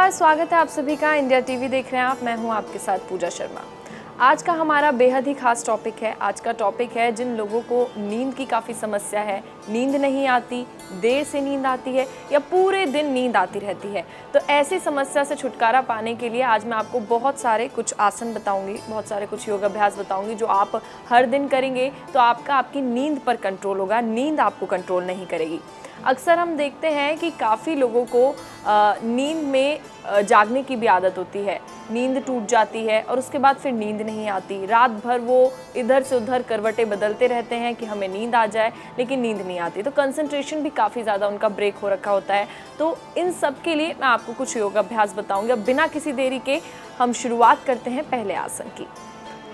नमस्कार, स्वागत है आप सभी का। इंडिया टीवी देख रहे हैं आप। मैं हूं आपके साथ पूजा शर्मा। आज का हमारा बेहद ही खास टॉपिक है। आज का टॉपिक है जिन लोगों को नींद की काफ़ी समस्या है, नींद नहीं आती, देर से नींद आती है या पूरे दिन नींद आती रहती है। तो ऐसी समस्या से छुटकारा पाने के लिए आज मैं आपको बहुत सारे कुछ आसन बताऊंगी, बहुत सारे कुछ योग अभ्यास बताऊंगी जो आप हर दिन करेंगे तो आपकी नींद पर कंट्रोल होगा, नींद आपको कंट्रोल नहीं करेगी। अक्सर हम देखते हैं कि काफ़ी लोगों को नींद में जागने की भी आदत होती है, नींद टूट जाती है और उसके बाद फिर नींद नहीं आती। रात भर वो इधर से उधर करवटें बदलते रहते हैं कि हमें नींद आ जाए, लेकिन नींद नहीं आती। तो कंसंट्रेशन भी काफ़ी ज़्यादा उनका ब्रेक हो रखा होता है। तो इन सब के लिए मैं आपको कुछ योग अभ्यास बताऊँगी। अब बिना किसी देरी के हम शुरुआत करते हैं पहले आसन की।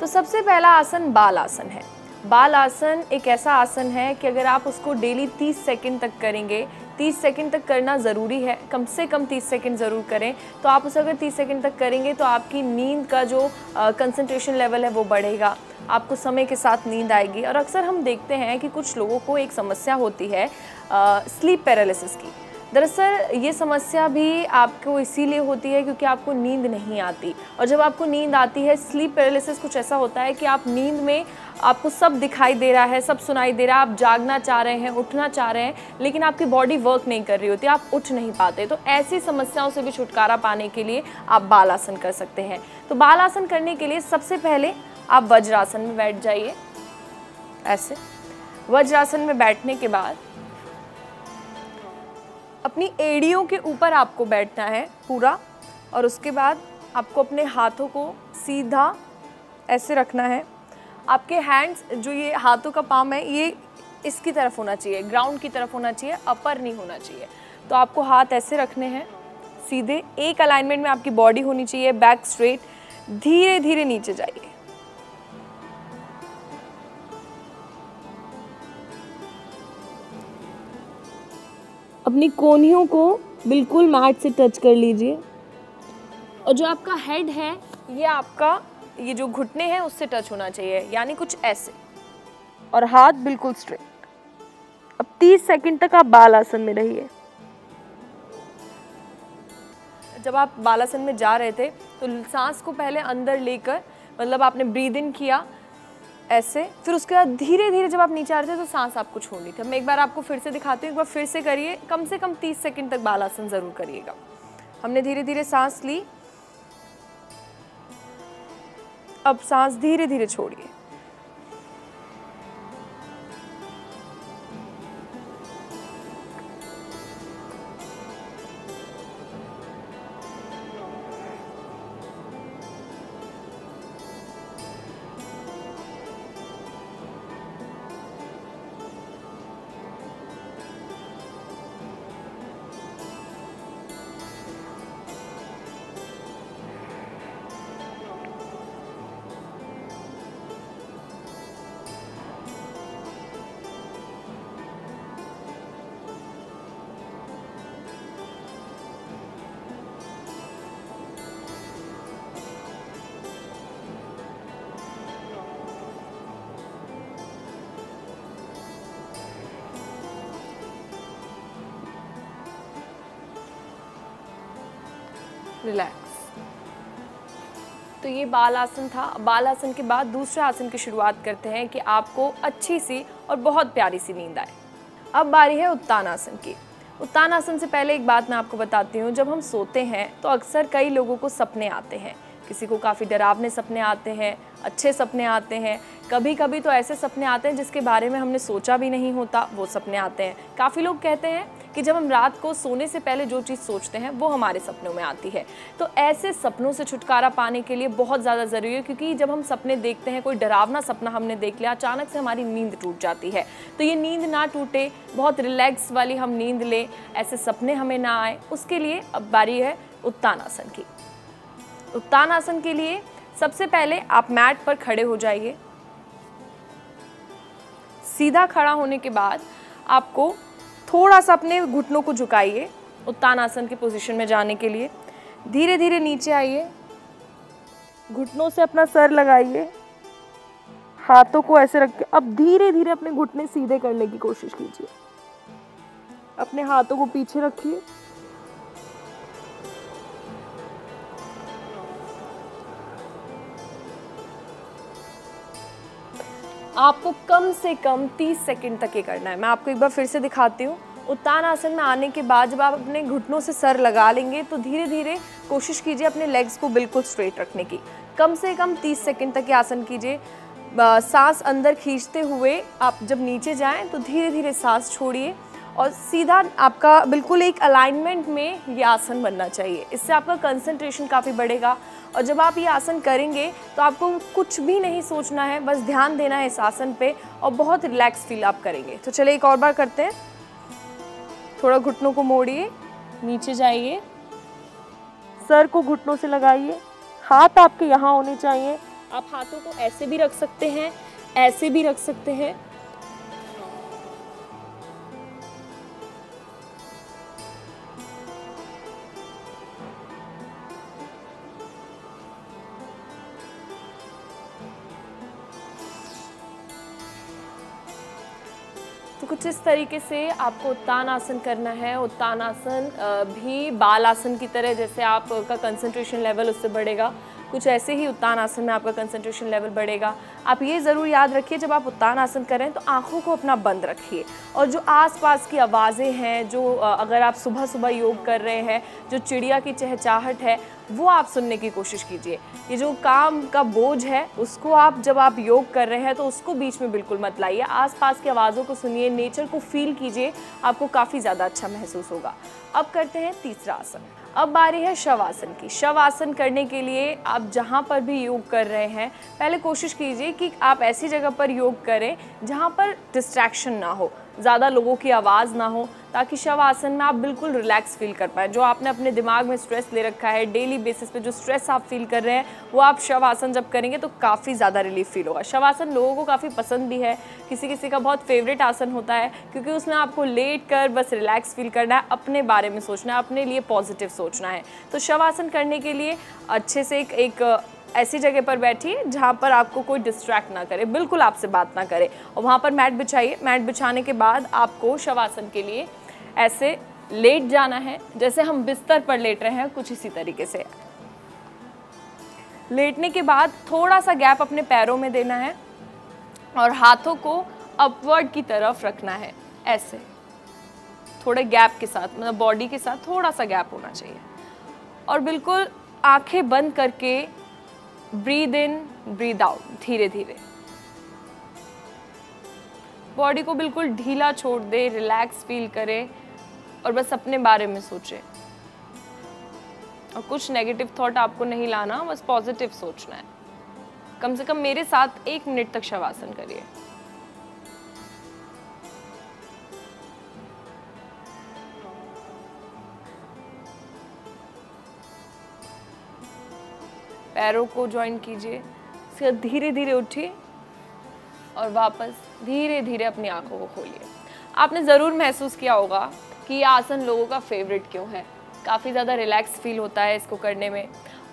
तो सबसे पहला आसन बाल आसन है। बाल आसन एक ऐसा आसन है कि अगर आप उसको डेली 30 सेकंड तक करेंगे, 30 सेकंड तक करना ज़रूरी है, कम से कम 30 सेकंड ज़रूर करें। तो आप उसे अगर 30 सेकंड तक करेंगे तो आपकी नींद का जो कंसंट्रेशन लेवल है वो बढ़ेगा, आपको समय के साथ नींद आएगी। और अक्सर हम देखते हैं कि कुछ लोगों को एक समस्या होती है स्लीप पैरालिसिस की। दरअसल ये समस्या भी आपको इसीलिए होती है क्योंकि आपको नींद नहीं आती। और जब आपको नींद आती है, स्लीप पैरालिसिस कुछ ऐसा होता है कि आप नींद में आपको सब दिखाई दे रहा है, सब सुनाई दे रहा है, आप जागना चाह रहे हैं, उठना चाह रहे हैं, लेकिन आपकी बॉडी वर्क नहीं कर रही होती, आप उठ नहीं पाते। तो ऐसी समस्याओं से भी छुटकारा पाने के लिए आप बाल आसन कर सकते हैं। तो बाल आसन करने के लिए सबसे पहले आप वज्रासन में बैठ जाइए। ऐसे वज्रासन में बैठने के बाद अपनी एड़ियों के ऊपर आपको बैठना है पूरा, और उसके बाद आपको अपने हाथों को सीधा ऐसे रखना है। आपके हैंड्स, जो ये हाथों का पाम है, ये इसकी तरफ होना चाहिए, ग्राउंड की तरफ होना चाहिए, अपर नहीं होना चाहिए। तो आपको हाथ ऐसे रखने हैं सीधे, एक अलाइनमेंट में आपकी बॉडी होनी चाहिए, बैक स्ट्रेट। धीरे धीरे नीचे जाइए। अपनी कोहनियों को बिल्कुल मैट से टच कर लीजिए, और जो आपका हेड है ये आपका ये जो घुटने हैं उससे टच होना चाहिए, यानी कुछ ऐसे, और हाथ बिल्कुल स्ट्रेट। अब 30 सेकंड तक आप बाल आसन में रहिए। जब आप बाल आसन में जा रहे थे तो सांस को पहले अंदर लेकर, मतलब आपने ब्रीद इन किया ऐसे, फिर उसके बाद धीरे धीरे जब आप नीचे आ रहे थे तो सांस आपको छोड़नी थी। मैं एक बार आपको फिर से दिखाती हूँ, एक बार फिर से करिए। कम से कम 30 सेकंड तक बाल आसन ज़रूर करिएगा। हमने धीरे धीरे सांस ली, अब सांस धीरे धीरे छोड़िए। रिलैक्स। तो ये बाल आसन था। बाल आसन के बाद दूसरे आसन की शुरुआत करते हैं कि आपको अच्छी सी और बहुत प्यारी सी नींद आए। अब बारी है उत्तान आसन की। उत्तान आसन से पहले एक बात मैं आपको बताती हूँ। जब हम सोते हैं तो अक्सर कई लोगों को सपने आते हैं। किसी को काफ़ी डरावने सपने आते हैं, अच्छे सपने आते हैं, कभी कभी तो ऐसे सपने आते हैं जिसके बारे में हमने सोचा भी नहीं होता, वो सपने आते हैं। काफ़ी लोग कहते हैं कि जब हम रात को सोने से पहले जो चीज़ सोचते हैं वो हमारे सपनों में आती है। तो ऐसे सपनों से छुटकारा पाने के लिए बहुत ज़्यादा ज़रूरी है, क्योंकि जब हम सपने देखते हैं, कोई डरावना सपना हमने देख लिया, अचानक से हमारी नींद टूट जाती है। तो ये नींद ना टूटे, बहुत रिलैक्स वाली हम नींद लें, ऐसे सपने हमें ना आए, उसके लिए अब बारी है उत्तान आसन की। उत्तान आसन के लिए सबसे पहले आप मैट पर खड़े हो जाइए। सीधा खड़ा होने के बाद आपको थोड़ा सा अपने घुटनों को झुकाइए उत्तान आसन की पोजीशन में जाने के लिए। धीरे धीरे नीचे आइए, घुटनों से अपना सर लगाइए, हाथों को ऐसे रख के अब धीरे धीरे अपने घुटने सीधे करने की कोशिश कीजिए। अपने हाथों को पीछे रखिए, आपको कम से कम 30 सेकंड तक ये करना है। मैं आपको एक बार फिर से दिखाती हूँ। उत्तान आसन में आने के बाद जब आप अपने घुटनों से सर लगा लेंगे तो धीरे धीरे कोशिश कीजिए अपने लेग्स को बिल्कुल स्ट्रेट रखने की। कम से कम 30 सेकंड तक ये आसन कीजिए। सांस अंदर खींचते हुए आप जब नीचे जाएं तो धीरे धीरे सांस छोड़िए और सीधा आपका बिल्कुल एक अलाइनमेंट में ये आसन बनना चाहिए। इससे आपका कंसंट्रेशन काफ़ी बढ़ेगा और जब आप ये आसन करेंगे तो आपको कुछ भी नहीं सोचना है, बस ध्यान देना है इस आसन पे और बहुत रिलैक्स फील आप करेंगे। तो चलिए एक और बार करते हैं। थोड़ा घुटनों को मोड़िए, नीचे जाइए, सर को घुटनों से लगाइए, हाथ आपके यहाँ होने चाहिए। आप हाथों को ऐसे भी रख सकते हैं, ऐसे भी रख सकते हैं। तो कुछ इस तरीके से आपको उत्तान आसन करना है। उत्तान आसन भी बाल आसन की तरह, जैसे आपका कंसंट्रेशन लेवल उससे बढ़ेगा, कुछ ऐसे ही उत्तान आसन में आपका कंसंट्रेशन लेवल बढ़ेगा। आप ये ज़रूर याद रखिए जब आप उत्तान आसन करें तो आँखों को अपना बंद रखिए और जो आसपास की आवाज़ें हैं, जो अगर आप सुबह सुबह योग कर रहे हैं, जो चिड़िया की चहचहाहट है वो आप सुनने की कोशिश कीजिए। ये जो काम का बोझ है उसको आप जब आप योग कर रहे हैं तो उसको बीच में बिल्कुल मत लाइए। आसपास की आवाज़ों को सुनिए, नेचर को फील कीजिए, आपको काफ़ी ज़्यादा अच्छा महसूस होगा। अब करते हैं तीसरा आसन। अब बारी है शवासन की। शवासन करने के लिए आप जहाँ पर भी योग कर रहे हैं पहले कोशिश कीजिए कि आप ऐसी जगह पर योग करें जहाँ पर डिस्ट्रैक्शन ना हो, ज़्यादा लोगों की आवाज़ ना हो, ताकि शवासन में आप बिल्कुल रिलैक्स फील कर पाएँ। जो आपने अपने दिमाग में स्ट्रेस ले रखा है, डेली बेसिस पे जो स्ट्रेस आप फील कर रहे हैं, वो आप शवासन जब करेंगे तो काफ़ी ज़्यादा रिलीफ फील होगा। शवासन लोगों को काफ़ी पसंद भी है, किसी किसी का बहुत फेवरेट आसन होता है, क्योंकि उसमें आपको लेट कर बस रिलैक्स फील करना है, अपने बारे में सोचना है, अपने लिए पॉजिटिव सोचना है। तो शवासन करने के लिए अच्छे से एक ऐसी जगह पर बैठिए जहाँ पर आपको कोई डिस्ट्रैक्ट ना करे, बिल्कुल आपसे बात ना करे, और वहाँ पर मैट बिछाइए। मैट बिछाने के बाद आपको शवासन के लिए ऐसे लेट जाना है जैसे हम बिस्तर पर लेट रहे हैं, कुछ इसी तरीके से। लेटने के बाद थोड़ा सा गैप अपने पैरों में देना है और हाथों को अपवर्ड की तरफ रखना है, ऐसे थोड़े गैप के साथ, मतलब बॉडी के साथ थोड़ा सा गैप होना चाहिए। और बिल्कुल आंखें बंद करके ब्रीद इन ब्रीद आउट, धीरे धीरे बॉडी को बिल्कुल ढीला छोड़ दे, रिलैक्स फील करे और बस अपने बारे में सोचे। और कुछ नेगेटिव थॉट आपको नहीं लाना, बस पॉजिटिव सोचना है। कम से कम मेरे साथ 1 मिनट तक शवासन करिए। पैरों को ज्वाइन कीजिए, फिर धीरे धीरे उठिए और वापस धीरे धीरे अपनी आंखों को खोलिए। आपने ज़रूर महसूस किया होगा कि ये आसन लोगों का फेवरेट क्यों है। काफ़ी ज़्यादा रिलैक्स फील होता है इसको करने में।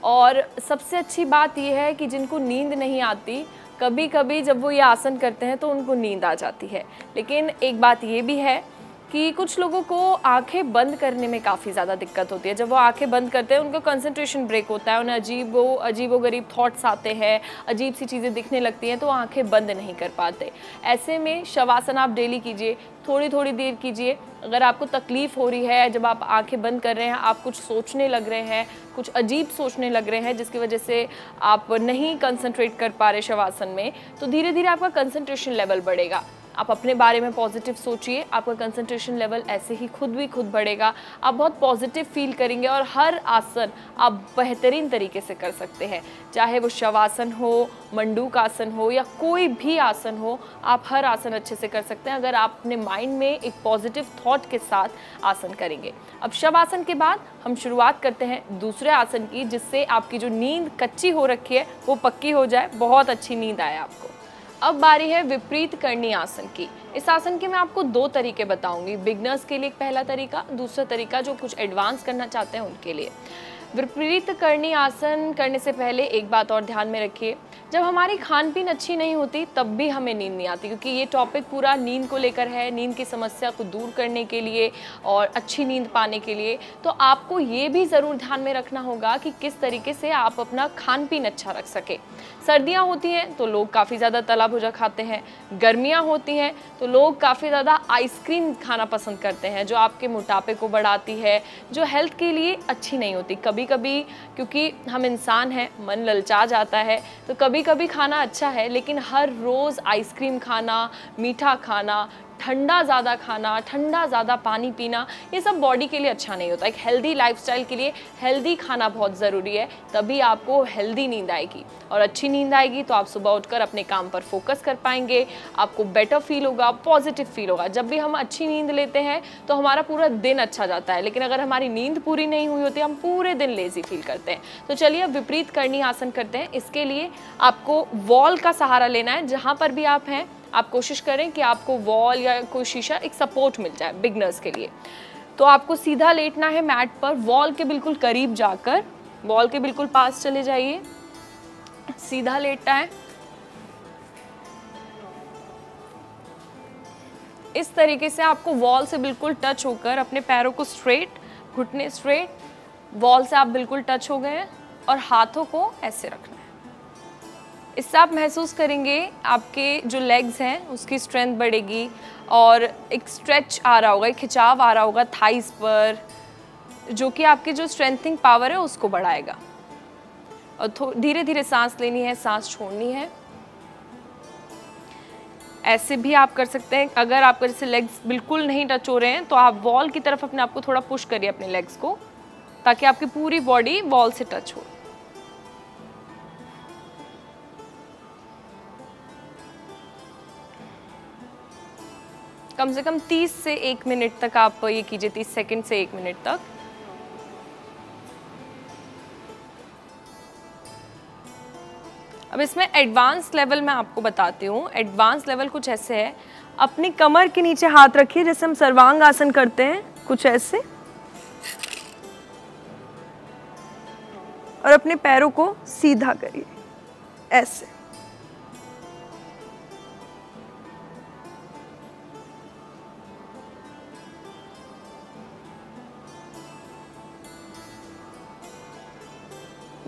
और सबसे अच्छी बात यह है कि जिनको नींद नहीं आती, कभी कभी जब वो ये आसन करते हैं तो उनको नींद आ जाती है। लेकिन एक बात ये भी है कि कुछ लोगों को आंखें बंद करने में काफ़ी ज़्यादा दिक्कत होती है। जब वो आंखें बंद करते हैं उनका कंसंट्रेशन ब्रेक होता है, उन्हें अजीबो-गरीब थॉट्स आते हैं, अजीब सी चीज़ें दिखने लगती हैं, तो आंखें बंद नहीं कर पाते। ऐसे में शवासन आप डेली कीजिए, थोड़ी थोड़ी देर कीजिए। अगर आपको तकलीफ़ हो रही है, जब आप आंखें बंद कर रहे हैं, आप कुछ सोचने लग रहे हैं, कुछ अजीब सोचने लग रहे हैं जिसकी वजह से आप नहीं कंसंट्रेट कर पा रहे शवासन में, तो धीरे धीरे आपका कंसंट्रेशन लेवल बढ़ेगा। आप अपने बारे में पॉजिटिव सोचिए, आपका कंसंट्रेशन लेवल ऐसे ही खुद बढ़ेगा। आप बहुत पॉजिटिव फील करेंगे और हर आसन आप बेहतरीन तरीके से कर सकते हैं। चाहे वो शवासन हो, मंडूक आसन हो या कोई भी आसन हो, आप हर आसन अच्छे से कर सकते हैं अगर आप अपने माइंड में एक पॉजिटिव थॉट के साथ आसन करेंगे। अब शवासन के बाद हम शुरुआत करते हैं दूसरे आसन की, जिससे आपकी जो नींद कच्ची हो रखी है वो पक्की हो जाए, बहुत अच्छी नींद आए आपको। अब बारी है विपरीत करणी आसन की। इस आसन के मैं आपको 2 तरीके बताऊंगी। बिगनर्स के लिए एक पहला तरीका, दूसरा तरीका जो कुछ एडवांस करना चाहते हैं उनके लिए। विपरीत करणी आसन करने से पहले एक बात और ध्यान में रखिए, जब हमारी खान पीन अच्छी नहीं होती तब भी हमें नींद नहीं आती, क्योंकि ये टॉपिक पूरा नींद को लेकर है, नींद की समस्या को दूर करने के लिए और अच्छी नींद पाने के लिए। तो आपको ये भी ज़रूर ध्यान में रखना होगा कि किस तरीके से आप अपना खान पीन अच्छा रख सके। सर्दियाँ होती हैं तो लोग काफ़ी ज़्यादा तला भुजा खाते हैं, गर्मियाँ होती हैं तो लोग काफ़ी ज़्यादा आइसक्रीम खाना पसंद करते हैं, जो आपके मोटापे को बढ़ाती है, जो हेल्थ के लिए अच्छी नहीं होती। कभी कभी क्योंकि हम इंसान हैं, मन ललचा जाता है, तो कभी कभी खाना अच्छा है, लेकिन हर रोज़ आइसक्रीम खाना, मीठा खाना, ठंडा ज़्यादा खाना, ठंडा ज़्यादा पानी पीना, ये सब बॉडी के लिए अच्छा नहीं होता। एक हेल्दी लाइफस्टाइल के लिए हेल्दी खाना बहुत ज़रूरी है, तभी आपको हेल्दी नींद आएगी। और अच्छी नींद आएगी तो आप सुबह उठकर अपने काम पर फोकस कर पाएंगे, आपको बेटर फील होगा, पॉजिटिव फील होगा। जब भी हम अच्छी नींद लेते हैं तो हमारा पूरा दिन अच्छा जाता है, लेकिन अगर हमारी नींद पूरी नहीं हुई होती, हम पूरे दिन लेजी फील करते हैं। तो चलिए अब विपरीत करणी आसन करते हैं। इसके लिए आपको वॉल का सहारा लेना है। जहाँ पर भी आप हैं, आप कोशिश करें कि आपको वॉल या कोई शीशा एक सपोर्ट मिल जाए बिगनर्स के लिए। तो आपको सीधा लेटना है मैट पर, वॉल के बिल्कुल करीब जाकर, वॉल के बिल्कुल पास चले जाइए, सीधा लेटना है। इस तरीके से आपको वॉल से बिल्कुल टच होकर अपने पैरों को स्ट्रेट, घुटने स्ट्रेट, वॉल से आप बिल्कुल टच हो गए हैं और हाथों को ऐसे रखना है। इससे आप महसूस करेंगे आपके जो लेग्स हैं उसकी स्ट्रेंथ बढ़ेगी और एक स्ट्रेच आ रहा होगा, एक खिंचाव आ रहा होगा थाइस पर, जो कि आपकी जो स्ट्रेंथनिंग पावर है उसको बढ़ाएगा। और धीरे धीरे सांस लेनी है, सांस छोड़नी है। ऐसे भी आप कर सकते हैं। अगर आपका जैसे लेग्स बिल्कुल नहीं टच हो रहे हैं तो आप वॉल की तरफ अपने आप को थोड़ा पुश करिए, अपने लेग्स को, ताकि आपकी पूरी बॉडी वॉल से टच हो। कम से कम 30 से 1 मिनट तक आप ये कीजिए, 30 सेकंड से 1 मिनट तक। अब इसमें एडवांस लेवल मैं आपको बताती हूँ। एडवांस लेवल कुछ ऐसे है, अपनी कमर के नीचे हाथ रखिए, जैसे हम सर्वांग आसन करते हैं, कुछ ऐसे, और अपने पैरों को सीधा करिए ऐसे।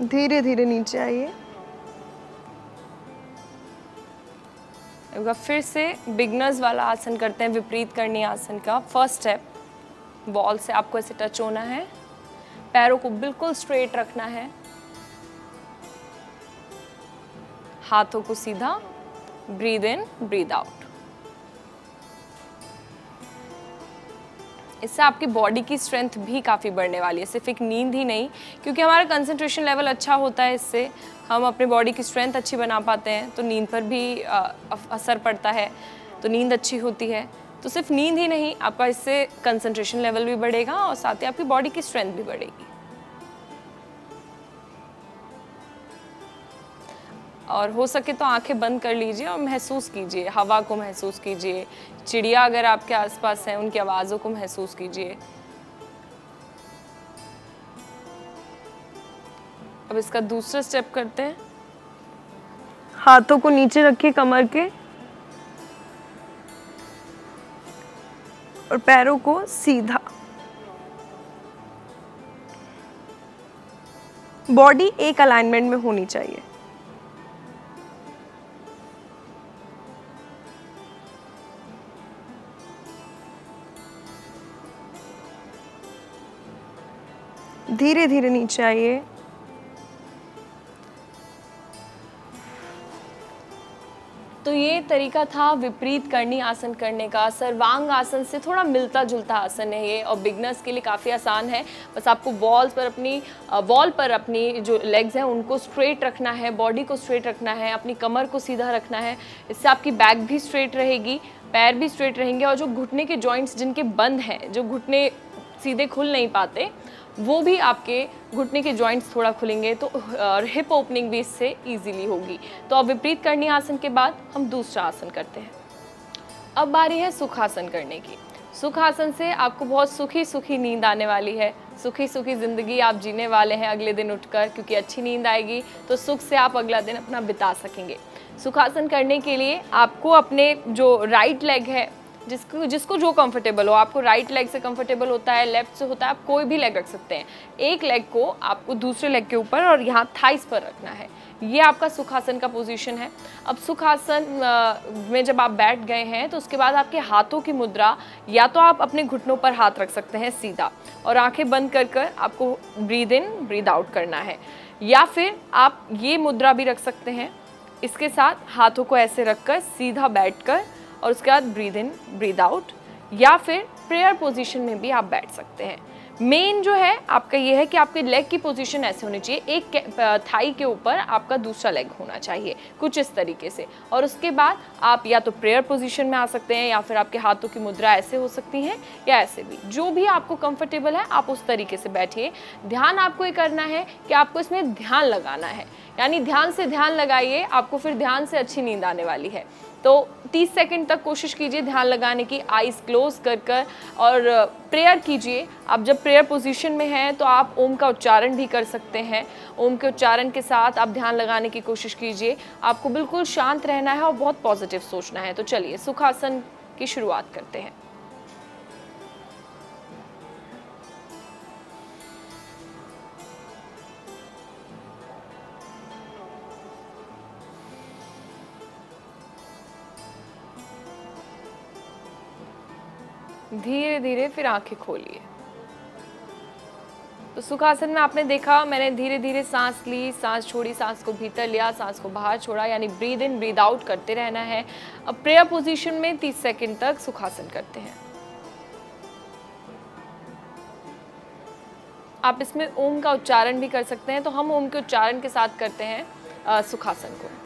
धीरे धीरे नीचे आइए। एक बार फिर से बिगनर्स वाला आसन करते हैं, विपरीत करणी आसन का। फर्स्ट स्टेप, वॉल से आपको ऐसे टच होना है, पैरों को बिल्कुल स्ट्रेट रखना है, हाथों को सीधा, ब्रीद इन ब्रीद आउट। इससे आपकी बॉडी की स्ट्रेंथ भी काफ़ी बढ़ने वाली है, सिर्फ एक नींद ही नहीं, क्योंकि हमारा कंसंट्रेशन लेवल अच्छा होता है, इससे हम अपने बॉडी की स्ट्रेंथ अच्छी बना पाते हैं, तो नींद पर भी असर पड़ता है, तो नींद अच्छी होती है। तो सिर्फ नींद ही नहीं, आपका इससे कंसंट्रेशन लेवल भी बढ़ेगा और साथ ही आपकी बॉडी की स्ट्रेंथ भी बढ़ेगी। और हो सके तो आंखें बंद कर लीजिए और महसूस कीजिए, हवा को महसूस कीजिए, चिड़िया अगर आपके आसपास हैं उनकी आवाज़ों को महसूस कीजिए। अब इसका दूसरा स्टेप करते हैं। हाथों को नीचे रखिए कमर के और पैरों को सीधा। बॉडी एक अलाइनमेंट में होनी चाहिए। धीरे धीरे नीचे आइए। तो ये तरीका था विपरीत करणी आसन करने का। सर्वांग आसन से थोड़ा मिलता जुलता आसन है ये, और बिगनर्स के लिए काफ़ी आसान है। बस आपको वॉल पर अपनी जो लेग्स हैं उनको स्ट्रेट रखना है, बॉडी को स्ट्रेट रखना है, अपनी कमर को सीधा रखना है। इससे आपकी बैक भी स्ट्रेट रहेगी, पैर भी स्ट्रेट रहेंगे, और जो घुटने के जॉइंट्स जिनके बंद हैं, जो घुटने सीधे खुल नहीं पाते, वो भी आपके घुटने के जॉइंट्स थोड़ा खुलेंगे, तो और हिप ओपनिंग भी इससे इजीली होगी। तो अब विपरीत करणी आसन के बाद हम दूसरा आसन करते हैं। अब बारी है सुखासन करने की। सुखासन से आपको बहुत सुखी सुखी नींद आने वाली है, सुखी सुखी ज़िंदगी आप जीने वाले हैं अगले दिन उठकर, क्योंकि अच्छी नींद आएगी तो सुख से आप अगला दिन अपना बिता सकेंगे। सुखासन करने के लिए आपको अपने जो राइट लेग है जिसको जिसको जो कंफर्टेबल हो, आपको राइट लेग से कंफर्टेबल होता है, लेफ्ट से होता है, आप कोई भी लेग रख सकते हैं। एक लेग को आपको दूसरे लेग के ऊपर और यहाँ थाइस पर रखना है। ये आपका सुखासन का पोजीशन है। अब सुखासन में जब आप बैठ गए हैं तो उसके बाद आपके हाथों की मुद्रा, या तो आप अपने घुटनों पर हाथ रख सकते हैं सीधा और आंखें बंद कर कर आपको ब्रीद इन ब्रीद आउट करना है, या फिर आप ये मुद्रा भी रख सकते हैं इसके साथ हाथों को ऐसे रखकर सीधा बैठकर और उसके बाद ब्रीद इन ब्रीद आउट, या फिर प्रेयर पोजीशन में भी आप बैठ सकते हैं। मेन जो है आपका ये है कि आपके लेग की पोजीशन ऐसे होनी चाहिए, एक थाई के ऊपर आपका दूसरा लेग होना चाहिए कुछ इस तरीके से, और उसके बाद आप या तो प्रेयर पोजीशन में आ सकते हैं या फिर आपके हाथों की मुद्रा ऐसे हो सकती हैं या ऐसे भी, जो भी आपको कंफर्टेबल है आप उस तरीके से बैठिए। ध्यान आपको ये करना है कि आपको इसमें ध्यान लगाना है, यानी ध्यान से ध्यान लगाइए, आपको फिर ध्यान से अच्छी नींद आने वाली है। तो 30 सेकंड तक कोशिश कीजिए ध्यान लगाने की, आइज़ क्लोज कर कर और प्रेयर कीजिए। आप जब प्रेयर पोजीशन में हैं तो आप ओम का उच्चारण भी कर सकते हैं। ओम के उच्चारण के साथ आप ध्यान लगाने की कोशिश कीजिए। आपको बिल्कुल शांत रहना है और बहुत पॉजिटिव सोचना है। तो चलिए सुखासन की शुरुआत करते हैं। धीरे धीरे फिर आंखें खोलिए। तो सुखासन में आपने देखा मैंने धीरे धीरे सांस ली, सांस छोड़ी, सांस को भीतर लिया, सांस को बाहर छोड़ा, यानी ब्रीद इन ब्रीद आउट करते रहना है। अब प्रेयर पोजीशन में 30 सेकंड तक सुखासन करते हैं। आप इसमें ओम का उच्चारण भी कर सकते हैं, तो हम ओम के उच्चारण के साथ करते हैं सुखासन को।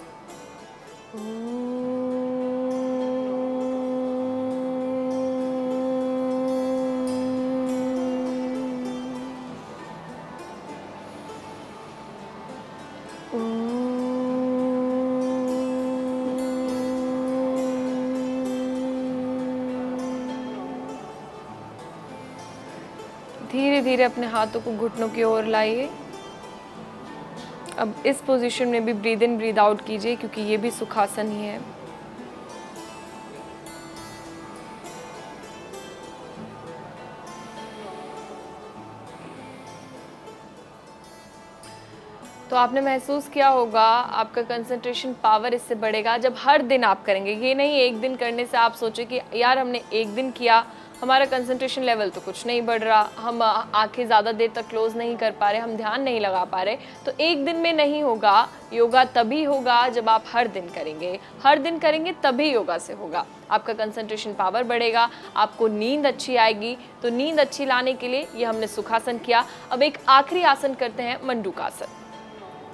धीरे धीरे अपने हाथों को घुटनों की ओर लाइए। अब इस पोजीशन में भी ब्रीद इन ब्रीद आउट कीजिए, क्योंकि ये भी सुखासन ही है। तो आपने महसूस किया होगा आपका कंसंट्रेशन पावर इससे बढ़ेगा जब हर दिन आप करेंगे। ये नहीं एक दिन करने से आप सोचे कि यार हमने एक दिन किया, हमारा कंसंट्रेशन लेवल तो कुछ नहीं बढ़ रहा, हम आंखें ज़्यादा देर तक क्लोज नहीं कर पा रहे, हम ध्यान नहीं लगा पा रहे। तो एक दिन में नहीं होगा। योगा तभी होगा जब आप हर दिन करेंगे, हर दिन करेंगे तभी योगा से होगा। आपका कंसंट्रेशन पावर बढ़ेगा, आपको नींद अच्छी आएगी। तो नींद अच्छी लाने के लिए ये हमने सुखासन किया। अब एक आखिरी आसन करते हैं, मंडूकासन।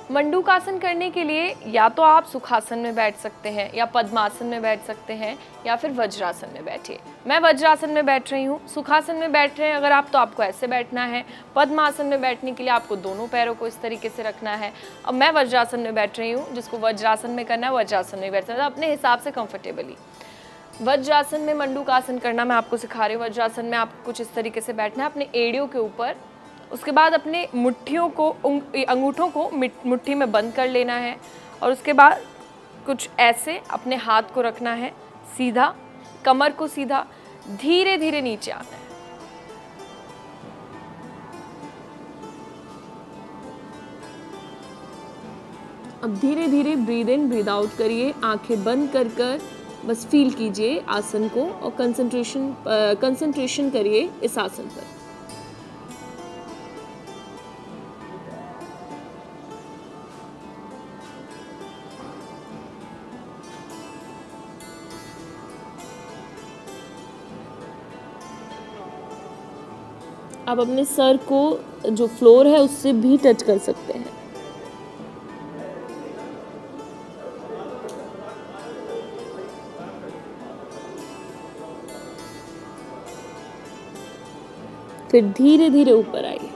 मंडूकासन करने के लिए या तो आप सुखासन में बैठ सकते हैं या पद्मासन में बैठ सकते हैं या फिर वज्रासन में बैठिए। मैं वज्रासन में बैठ रही हूँ। सुखासन में बैठ रहे हैं अगर आप, तो आपको ऐसे बैठना है। पद्मासन में बैठने के लिए आपको दोनों पैरों को इस तरीके से रखना है। अब मैं वज्रासन में बैठ रही हूँ, जिसको वज्रासन में करना है वज्रासन में बैठ सकते हैं, अपने हिसाब से कंफर्टेबली। वज्रासन में मंडूकासन करना मैं आपको सिखा रही हूँ। वज्रासन में आपको कुछ इस तरीके से बैठना है अपने एड़ियों के ऊपर। उसके बाद अपने मुट्ठियों को, अंगूठों को मुट्ठी में बंद कर लेना है और उसके बाद कुछ ऐसे अपने हाथ को रखना है सीधा, कमर को सीधा, धीरे धीरे नीचे आना है। अब धीरे धीरे ब्रीद इन ब्रीद आउट करिए, आंखें बंद कर कर बस फील कीजिए आसन को और कंसंट्रेशन करिए इस आसन पर। आप अपने सर को जो फ्लोर है उससे भी टच कर सकते हैं। फिर धीरे धीरे ऊपर आइए।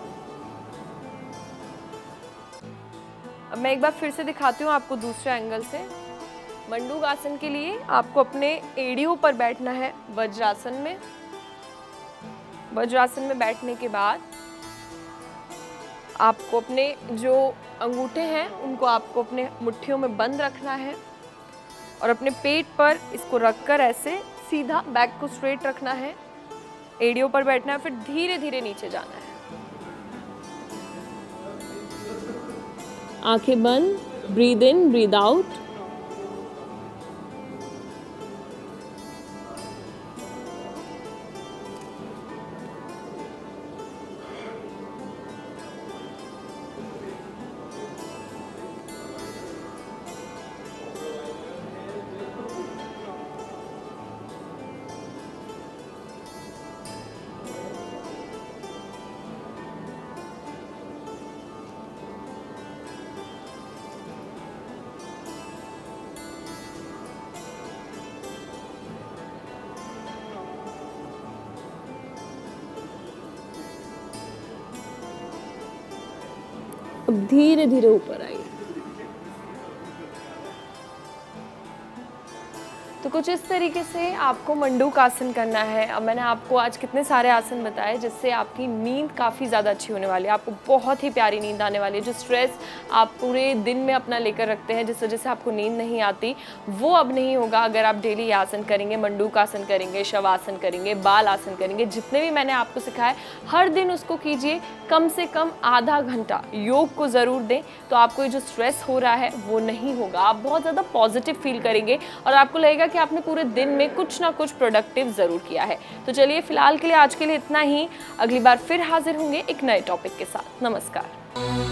अब मैं एक बार फिर से दिखाती हूँ आपको दूसरे एंगल से। मंडूकासन के लिए आपको अपने एड़ियों पर बैठना है वज्रासन में। वज्रासन में बैठने के बाद आपको अपने जो अंगूठे हैं उनको आपको अपने मुट्ठियों में बंद रखना है और अपने पेट पर इसको रखकर ऐसे सीधा बैक को स्ट्रेट रखना है, एड़ियों पर बैठना है, फिर धीरे धीरे नीचे जाना है। आंखें बंद, ब्रीद इन, ब्रीद आउट। अब धीरे धीरे ऊपर आइए। तो कुछ इस तरीके से आपको मंडूक आसन करना है। अब मैंने आपको आज कितने सारे आसन बताए जिससे आपकी नींद काफ़ी ज़्यादा अच्छी होने वाली है, आपको बहुत ही प्यारी नींद आने वाली है। जो स्ट्रेस आप पूरे दिन में अपना लेकर रखते हैं, जिस वजह से आपको नींद नहीं आती, वो अब नहीं होगा अगर आप डेली आसन करेंगे, मंडूक आसन करेंगे, शवासन करेंगे, बाल आसन करेंगे। जितने भी मैंने आपको सिखाए हर दिन उसको कीजिए, कम से कम आधा घंटा योग को ज़रूर दें, तो आपको ये जो स्ट्रेस हो रहा है वो नहीं होगा। आप बहुत ज़्यादा पॉजिटिव फील करेंगे और आपको लगेगा कि आपने पूरे दिन में कुछ ना कुछ प्रोडक्टिव ज़रूर किया है। तो चलिए फिलहाल के लिए आज के लिए इतना ही। अगली बार फिर हाजिर होंगे एक नए टॉपिक के साथ। नमस्कार।